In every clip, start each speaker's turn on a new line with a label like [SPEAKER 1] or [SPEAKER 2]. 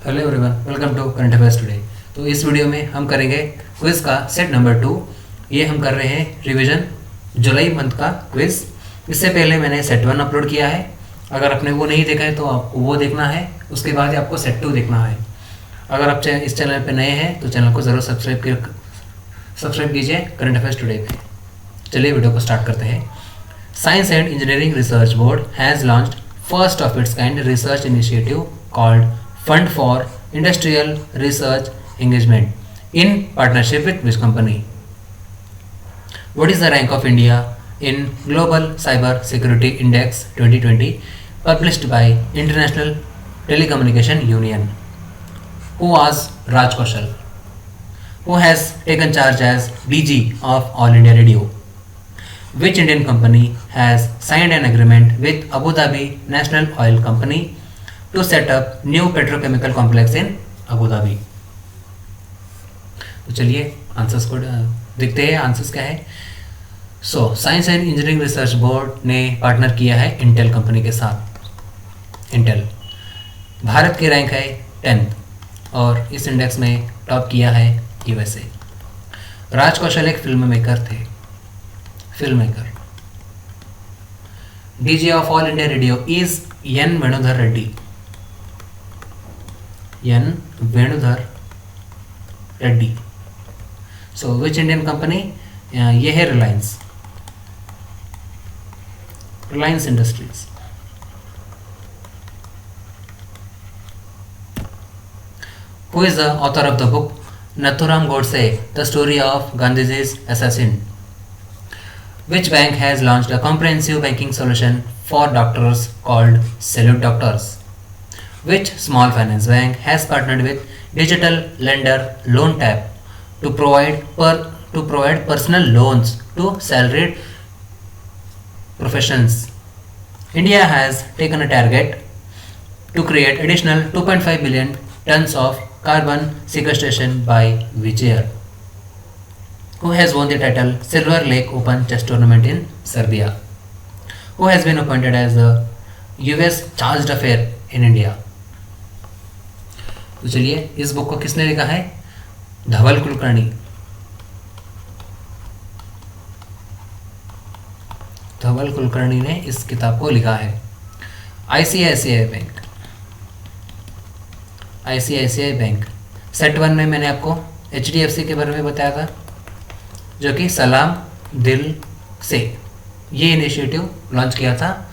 [SPEAKER 1] Hello everyone, welcome to current affairs today. तो इस video में हम करेंगे क्विज़ का सेट नंबर 2। ये हम कर रहे हैं रिवीजन जुलाई मंथ का क्विज़। इससे पहले मैंने सेट 1 अपलोड किया है। अगर आपने वो नहीं देखा है तो आपको वो देखना है, उसके बाद ही आपको सेट 2 देखना है। अगर आप इस चैनल पर नए हैं तो चैनल को ज़रूर सब्सक्राइब कीजिए करंट अफेयर्स टुडे पे। चलिए वीडियो को स्टार्ट करते हैं। Science and engineering research board has launched first of its kind research initiative called Fund for Industrial Research Engagement in partnership with which company? What is the rank of India in Global Cyber Security Index 2020 published by International Telecommunication Union? Who was Raj Kaushal? Who has taken charge as DG of All India Radio? Which Indian company has signed an agreement with Abu Dhabi National Oil Company to set up new petrochemical complex in Abu Dhabi? तो चलिए answers को देखते हैं। Answers क्या है? Science and engineering research board ने partner किया है इंटेल कंपनी के साथ। इंटेल भारत की रैंक है 10th और इस इंडेक्स में टॉप किया है यूएसए। राज कौशल एक फिल्म मेकर थे। DG of All India Radio is N Venudhar Reddy. So which Indian company? ये है Reliance industries. Who is the author of the book Nathuram Godse the story of गांधीजी's assassin? Which bank has launched a comprehensive banking solution for doctors called Salute Doctors? Which small finance bank has partnered with digital lender LoanTap to provide personal loans to salaried professions? India has taken a target to create additional 2.5 billion tons of carbon sequestration by which year? Who has won the title Silver Lake Open Chess Tournament in Serbia? Who has been appointed as the US Chargé d'Affaires in India? तो चलिए, इस book को किसने लिखा है? धवल कुलकर्णी। धवल कुलकर्णी ने इस किताब को लिखा है। आईसीआईसीआई बैंक सेट 1 में मैंने आपको एचडीएफसी के बारे में बताया था, जो कि सलाम दिल से ये इनिशिएटिव लॉन्च किया था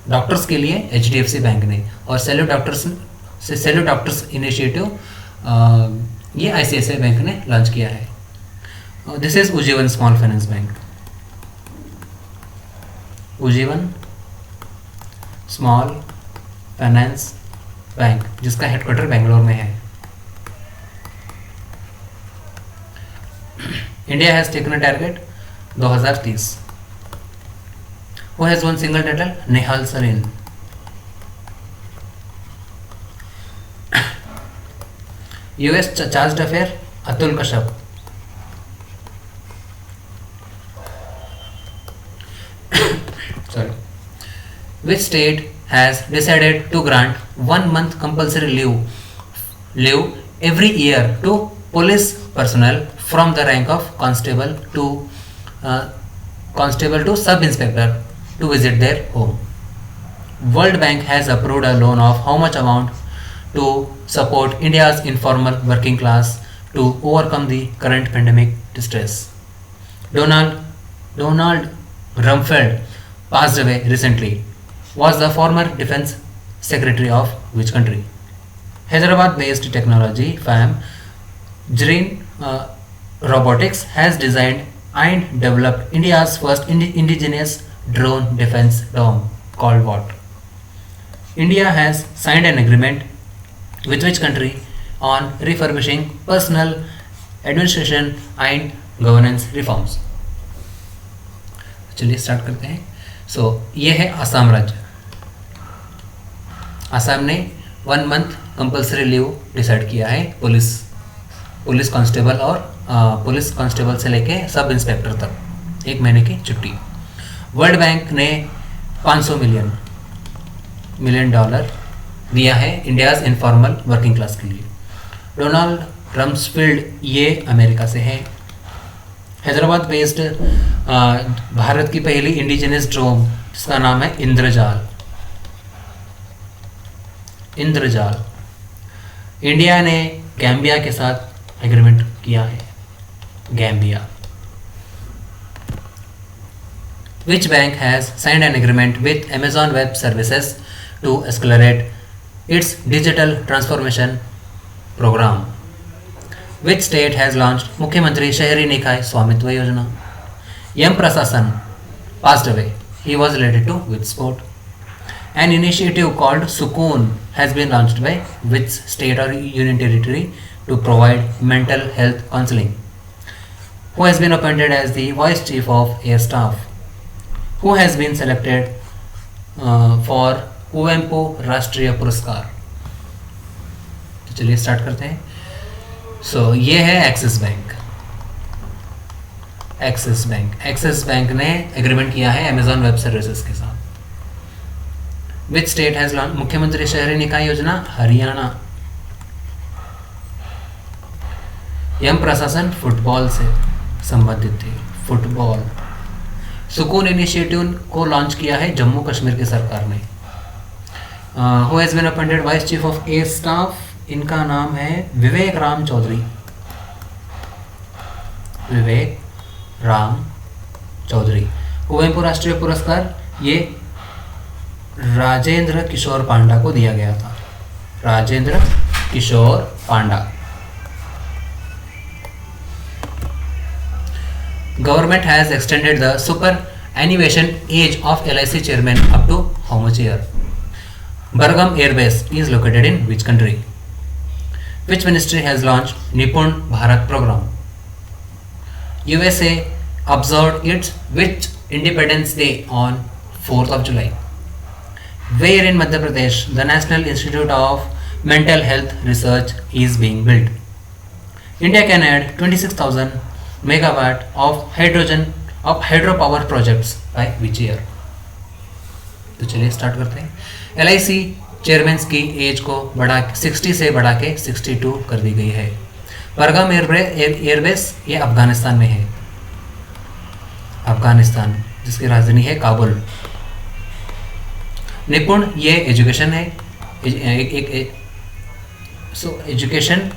[SPEAKER 1] डॉक्टर्स के लिए एचडीएफसी बैंक ने। और सैल्यूट डॉक्टर्स इनिशिएटिव ये आईसीआईसीआई बैंक ने लॉन्च किया है। This is Ujjivan small finance bank. Ujjivan small finance bank जिसका हेडक्वार्टर बेंगलोर में है। India has taken a target 2030. Who has won single title? Nehal Sarin. US Chargé d'Affaires Atul Kashyap. Sorry. Which state has decided to grant 1 month compulsory leave every year to police personnel from the rank of constable to sub inspector to visit their home? World Bank has approved a loan of how much amount to support India's informal working class to overcome the current pandemic distress? Donald Rumsfeld passed away recently. Was the former defense secretary of which country? Hyderabad based technology firm Green Robotics has designed and developed India's first indigenous drone defense dome called what? India has signed an agreement with which country on refurbishing personal administration and governance reforms? चलिए start करते हैं। ये है आसाम राज्य। आसाम ने 1 month compulsory leave decide किया है police constable और पुलिस कांस्टेबल से लेके सब इंस्पेक्टर तक 1 महीने की छुट्टी। वर्ल्ड बैंक ने $500 मिलियन दिया है इंडियाज इनफॉर्मल वर्किंग क्लास के लिए। डोनाल्ड रम्सफील्ड ये अमेरिका से है। हैदराबाद बेस्ड भारत की पहली इंडिजिनस ड्रोन जिसका नाम है इंद्रजाल। इंडिया ने गैम्बिया के साथ एग्रीमेंट किया है। Gambia. Which bank has signed an agreement with Amazon Web Services to accelerate its digital transformation program? Which state has launched मुख्यमंत्री शहरी निकाय स्वामित्व योजना? यम प्रशासन passed away. He was related to which sport? An initiative called Sukoon has been launched by which state or union territory to provide mental health counseling? Who has been appointed as the Vice Chief of Air Staff? Who has been selected for Kuvempu राष्ट्रीय पुरस्कार? तो चलिए start करते हैं। ये है axis bank. Axis bank ने agreement किया है अमेजॉन वेब सर्विसेज के साथ। विच स्टेट हैज लॉन्च मुख्यमंत्री शहरी निकाय योजना? हरियाणा। यम प्रशासन फुटबॉल से संबंधित थे। फुटबॉल। सुकून इनिशिएटिव को लॉन्च किया है जम्मू कश्मीर की सरकार ने। Who has been appointed vice chief of air staff? इनका नाम है विवेक राम चौधरी। कुवेम्पु राष्ट्रीय पुरस्कार ये राजेंद्र किशोर पांडा को दिया गया था। राजेंद्र किशोर पांडा। Government has extended the superannuation age of LIC chairman up to how much year? Bargam Air Base is located in which country? Which ministry has launched Nipun Bharat program? USA observed its which Independence Day on 4th of July? Where in Madhya Pradesh the National Institute of Mental Health Research is being built? India can add 26,000 megawatt of hydropower projects by which year? तो चलिए start करते हैं। LIC chairman की as को 60 से बढ़ा के 62 कर दी गई है। परगम एयरबेस ये अफगानिस्तान में है। अफगानिस्तान जिसकी राजधानी है काबुल। निपुण ये एजुकेशन है। एजुकेशन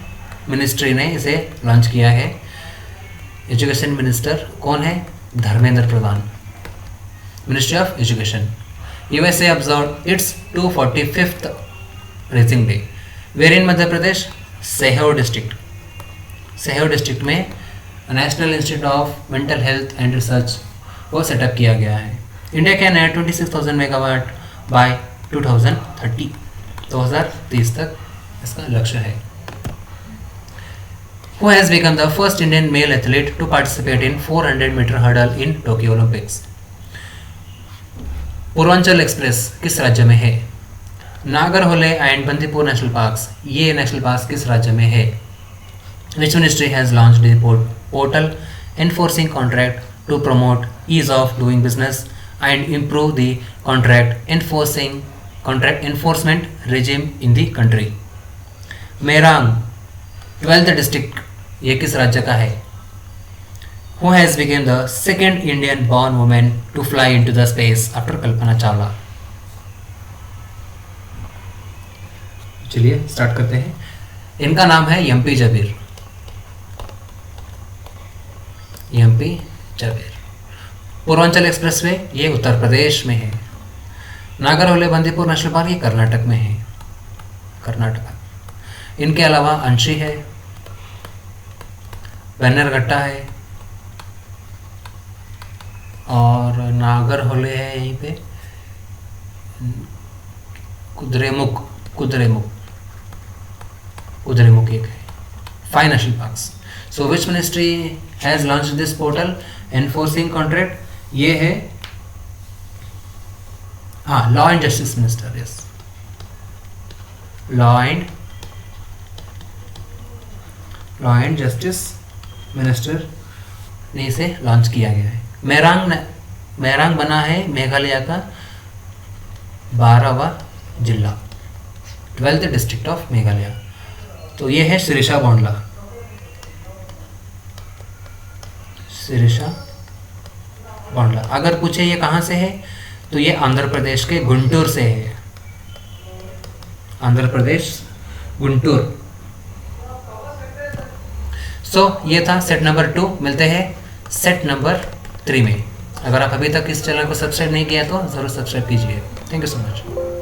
[SPEAKER 1] मिनिस्ट्री ने इसे लॉन्च किया है। एजुकेशन मिनिस्टर कौन है? Dharmendra Pradhan. Ministry of education. USA observed its 245th racing day. Where in Madhya Pradesh? Sehore district में national institute of mental health and research को सेटअप किया गया है। India can add 26,000 megawatt by 2030 तक इसका लक्ष्य है। Who has become the first Indian male athlete to participate in 400 meter hurdle in Tokyo Olympics? Purvanchal express किस राज्य में है? Nagarhole and Bandipur national parks ये नेशनल पार्क किस राज्य में है? Which ministry has launched the portal enforcing contract to promote ease of doing business and improve the contract enforcement regime in the country? मेरांग 12th district ये किस राज्य का है? Who has become the second Indian born woman to fly into the space after Kalpana Chawla? चलिए start करते हैं। इनका नाम है एमपी जबीर। पूर्वांचल एक्सप्रेसवे ये उत्तर प्रदेश में है। नागरहोले बंदीपुर नेशनल पार्क ये कर्नाटक में है। कर्नाटका। इनके अलावा अंशी है, बन्नरघट्टा है और नागरहोले है यहीं पे, कुद्रेमुख एक है। 5 national parks. So which ministry has launch this portal enforcing contract? ये है law and justice minister. Yes, law and justice minister ने इसे लॉन्च किया गया है। मेरांग बना है मेघालय का 12वां जिला। 12th district of Meghalaya. तो ये है सिरिशा बोंडला। सिरिशा बोंडला। अगर पूछे ये कहाँ से है तो ये आंध्र प्रदेश के गुंटूर से है। आंध्र प्रदेश गुंटूर। सो ये था सेट नंबर 2। मिलते हैं सेट नंबर 3 में। अगर आप अभी तक इस चैनल को सब्सक्राइब नहीं किया तो ज़रूर सब्सक्राइब कीजिए। Thank you so much.